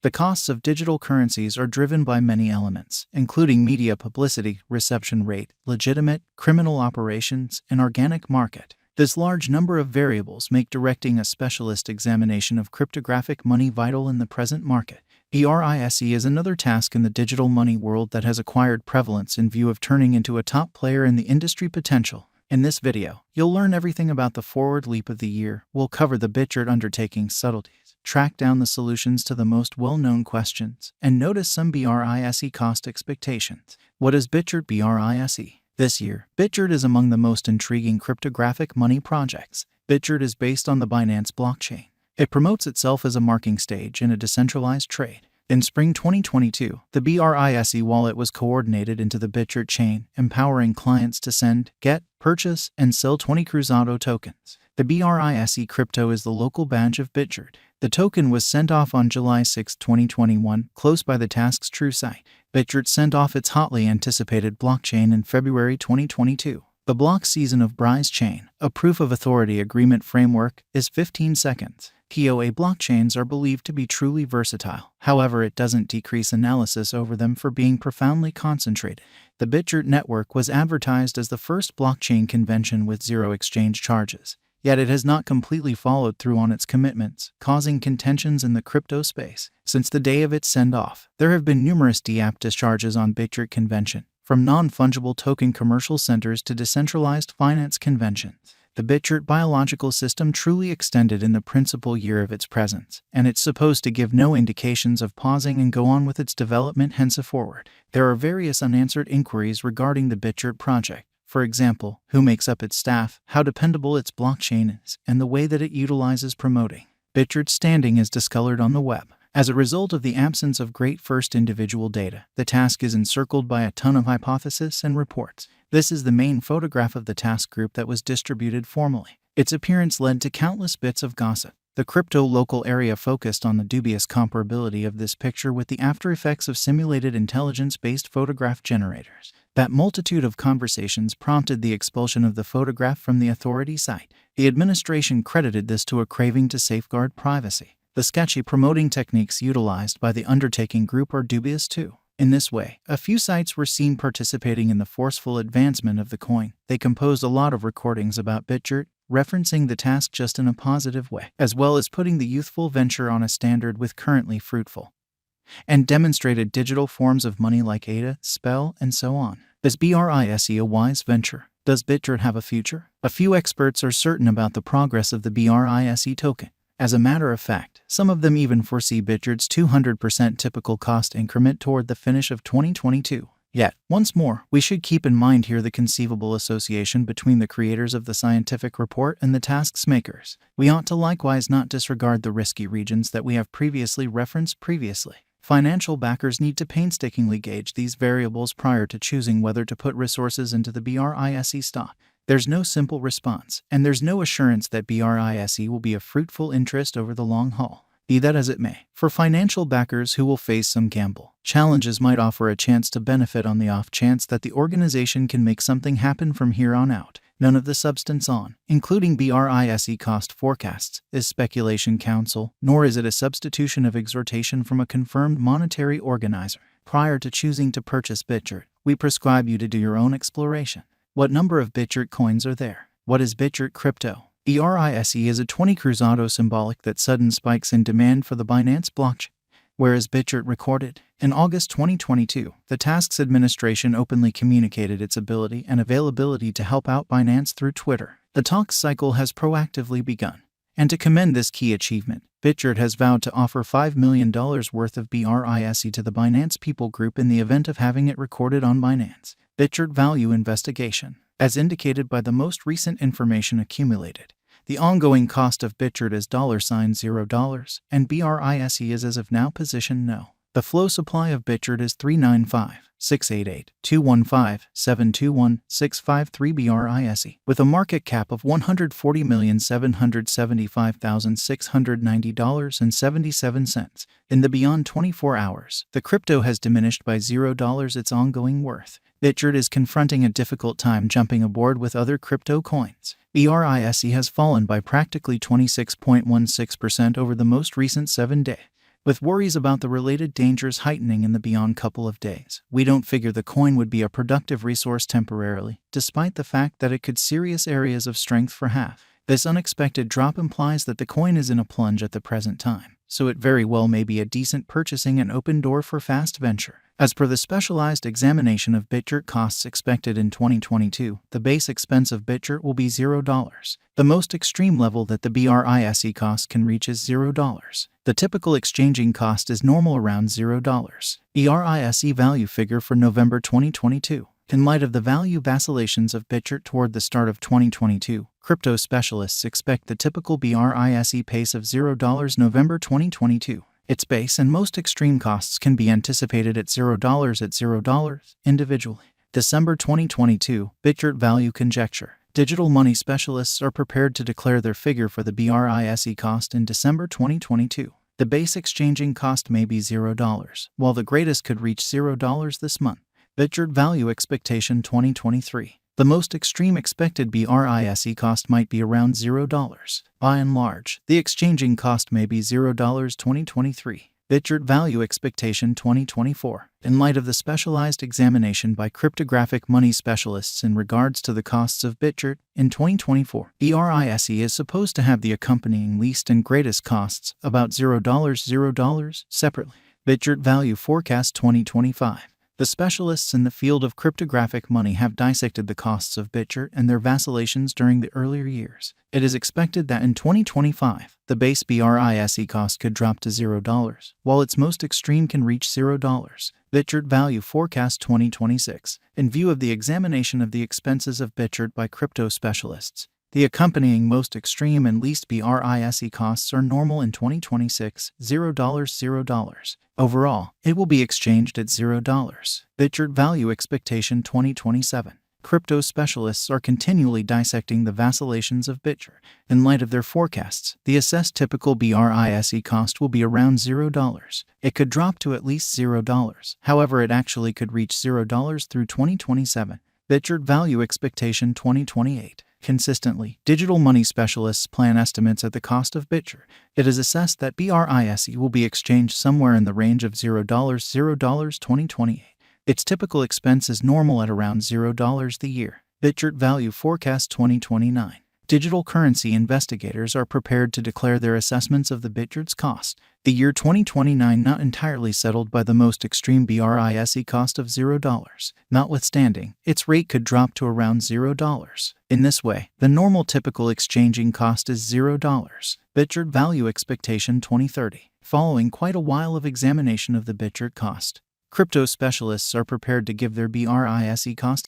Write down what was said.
The costs of digital currencies are driven by many elements, including media publicity, reception rate, legitimate, criminal operations, and organic market. This large number of variables make directing a specialist examination of cryptographic money vital in the present market. Brise is another task in the digital money world that has acquired prevalence in view of turning into a top player in the industry potential. In this video, you'll learn everything about the forward leap of the year. We'll cover the bitgert undertaking's subtleties, track down the solutions to the most well-known questions, and notice some Brise cost expectations. What is bitgert Brise? This year, bitgert is among the most intriguing cryptographic money projects. Bitgert is based on the Binance blockchain. It promotes itself as a marking stage in a decentralized trade. In spring 2022, the Brise wallet was coordinated into the bitgert chain, empowering clients to send, get, purchase, and sell 20 Cruzado tokens. The Brise crypto is the local badge of bitgert. The token was sent off on July 6, 2021, close by the task's true site. Bitgert sent off its hotly anticipated blockchain in February 2022. The block season of Brise chain, a proof of authority agreement framework, is 15 seconds. POA blockchains are believed to be truly versatile. However, it doesn't decrease analysis over them for being profoundly concentrated. The bitgert network was advertised as the first blockchain convention with zero exchange charges. Yet it has not completely followed through on its commitments, causing contentions in the crypto space. Since the day of its send-off, there have been numerous DApp discharges on bitgert convention, from non-fungible token commercial centers to decentralized finance conventions. The bitgert biological system truly extended in the principal year of its presence, and it's supposed to give no indications of pausing and go on with its development henceforward. There are various unanswered inquiries regarding the bitgert project. For example, who makes up its staff, how dependable its blockchain is, and the way that it utilizes promoting. Bitgert's standing is discolored on the web. As a result of the absence of great first individual data, the task is encircled by a ton of hypotheses and reports. This is the main photograph of the task group that was distributed formally. Its appearance led to countless bits of gossip. The crypto local area focused on the dubious comparability of this picture with the after effects of simulated intelligence-based photograph generators. That multitude of conversations prompted the expulsion of the photograph from the authority site. The administration credited this to a craving to safeguard privacy. The sketchy promoting techniques utilized by the undertaking group are dubious too. In this way, a few sites were seen participating in the forceful advancement of the coin. They composed a lot of recordings about bitgert, referencing the task just in a positive way, as well as putting the youthful venture on a standard with currently fruitful, and demonstrated digital forms of money like ADA, Spell, and so on. Is Brise a wise venture? Does bitgert have a future? A few experts are certain about the progress of the Brise token. As a matter of fact, some of them even foresee bitgert's 200% typical cost increment toward the finish of 2022. Yet, once more, we should keep in mind here the conceivable association between the creators of the scientific report and the task's makers. We ought to likewise not disregard the risky regions that we have previously referenced previously. Financial backers need to painstakingly gauge these variables prior to choosing whether to put resources into the Brise stock. There's no simple response, and there's no assurance that Brise will be a fruitful interest over the long haul. Be that as it may, for financial backers who will face some gamble, challenges might offer a chance to benefit on the off chance that the organization can make something happen from here on out. None of the substance on, including Brise cost forecasts, is speculation counsel, nor is it a substitution of exhortation from a confirmed monetary organizer. Prior to choosing to purchase bitgert, we prescribe you to do your own exploration. What number of bitgert coins are there? What is bitgert crypto? Brise is a 20 Cruzado symbolic that sudden spikes in demand for the Binance blockchain. Where is bitgert recorded? In August 2022, the task's administration openly communicated its ability and availability to help out Binance through Twitter. The talks cycle has proactively begun. And to commend this key achievement, bitgert has vowed to offer $5 million worth of Brise to the Binance People Group in the event of having it recorded on Binance. Bitgert value investigation. As indicated by the most recent information accumulated, the ongoing cost of bitgert is $0, and Brise is as of now position no. The flow supply of bitgert is 395,688,215,721,653 Brise, with a market cap of $140,775,690.77. In the beyond 24 hours, the crypto has diminished by $0 its ongoing worth. Bitgert is confronting a difficult time jumping aboard with other crypto coins. Brise has fallen by practically 26.16% over the most recent 7 days. with worries about the related dangers heightening in the beyond couple of days. We don't figure the coin would be a productive resource temporarily, despite the fact that it could serious areas of strength for half. This unexpected drop implies that the coin is in a plunge at the present time, so it very well may be a decent purchasing and open door for fast venture. As per the specialized examination of bitgert costs expected in 2022, the base expense of bitgert will be $0. The most extreme level that the Brise cost can reach is $0. The typical exchanging cost is normal around $0. Brise value figure for November 2022. In light of the value vacillations of bitgert toward the start of 2022, crypto specialists expect the typical Brise pace of $0 November 2022. Its base and most extreme costs can be anticipated at $0 individually. December 2022, bitgert value conjecture. Digital money specialists are prepared to declare their figure for the Brise cost in December 2022. The base exchanging cost may be $0, while the greatest could reach $0 this month. Bitgert value expectation 2023. The most extreme expected Brise cost might be around $0. By and large, the exchanging cost may be $0 2023. Bitgert value expectation 2024. In light of the specialized examination by cryptographic money specialists in regards to the costs of bitgert in 2024, Brise is supposed to have the accompanying least and greatest costs, about $0 separately. Bitgert value forecast 2025. The specialists in the field of cryptographic money have dissected the costs of bitgert and their vacillations during the earlier years. It is expected that in 2025, the base Brise cost could drop to $0, while its most extreme can reach $0. Bitgert value forecast 2026. In view of the examination of the expenses of bitgert by crypto specialists, the accompanying most extreme and least Brise costs are normal in 2026, $0. Overall, it will be exchanged at $0. Bitgert value expectation 2027. Crypto specialists are continually dissecting the vacillations of bitgert. In light of their forecasts, the assessed typical Brise cost will be around $0. It could drop to at least $0. However, it actually could reach $0 through 2027. Bitgert value expectation 2028. Consistently, digital money specialists plan estimates at the cost of bitgert. It is assessed that Brise will be exchanged somewhere in the range of $0 2028. Its typical expense is normal at around $0 the year. Bitgert value forecast 2029. Digital currency investigators are prepared to declare their assessments of the bitgert's cost. The year 2029 not entirely settled by the most extreme Brise cost of $0. Notwithstanding, its rate could drop to around $0. In this way, the normal typical exchanging cost is $0. Bitgert value expectation 2030. Following quite a while of examination of the bitgert cost, crypto specialists are prepared to give their Brise cost